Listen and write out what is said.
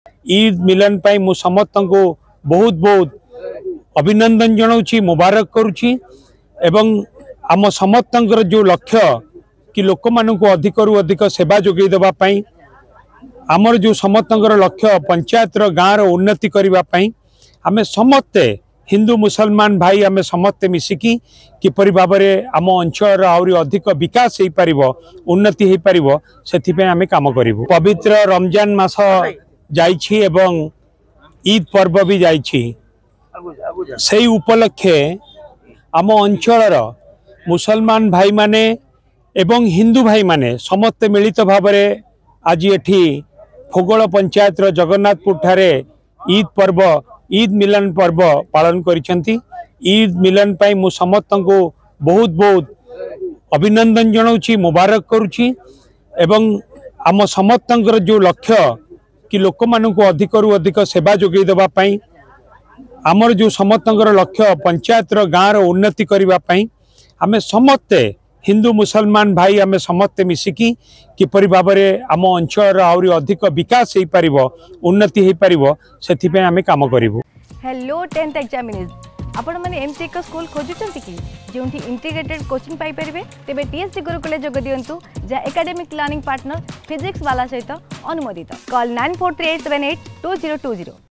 ईद मिलन पाई मु समस्त को बहुत बहुत अभिनंदन जनाऊँगी मुबारक करुच्ची एवं आम समस्त जो लक्ष्य कि लोक मान अधिक रु अधिक सेवा जोगे देवाई आमर जो समस्त लक्ष्य पंचायत गाँव उन्नति करने आम समस्ते हिंदू मुसलमान भाई आम समस्ते मिसिकी किपरि भाव में आम अंचल आहरी अधिक विकास हो पार उन्नति हो पार से आम कम करूँ। पवित्र रमजान मास जाइछि एवं ईद पर्व भी जाइछि से उपलक्षे आम अंचल मुसलमान भाई माने एवं हिंदू भाई माने समस्ते मिलित भाव में आज एठी फोगोल पंचायत जगन्नाथपुर ठारे ईद पर्व ईद मिलन पर्व पालन करिसेंती। ईद मिलन पाई मु समस्त को बहुत बहुत अभिनंदन जनाऊँगी मुबारक करुच्ची एवं आम समस्त जो लक्ष्य कि लोक मान अधिक रु अधिक सेवा जोगे देवाई आमर जो समस्त लक्ष्य पंचायत गाँव उन्नति करने आम समस्ते हिंदू मुसलमान भाई आम समस्ते मिसिकी किपरि भाव में आम अंचल आहरी अधिक विकास हो पार उन्नति हो पार से आम कम करूँ। हेलो 10th एग्जामिनीज आपण मैंने एमती एक स्कूल खोजुंट कि जो इंटीग्रेटेड कोचिंग पाई परिबे तेबे टीएससी गुरुकुल जोग दियंतु जा एकेडमिक लर्निंग पार्टनर फिजिक्स वाला सहित अनुमोदित। कॉल 9438782020।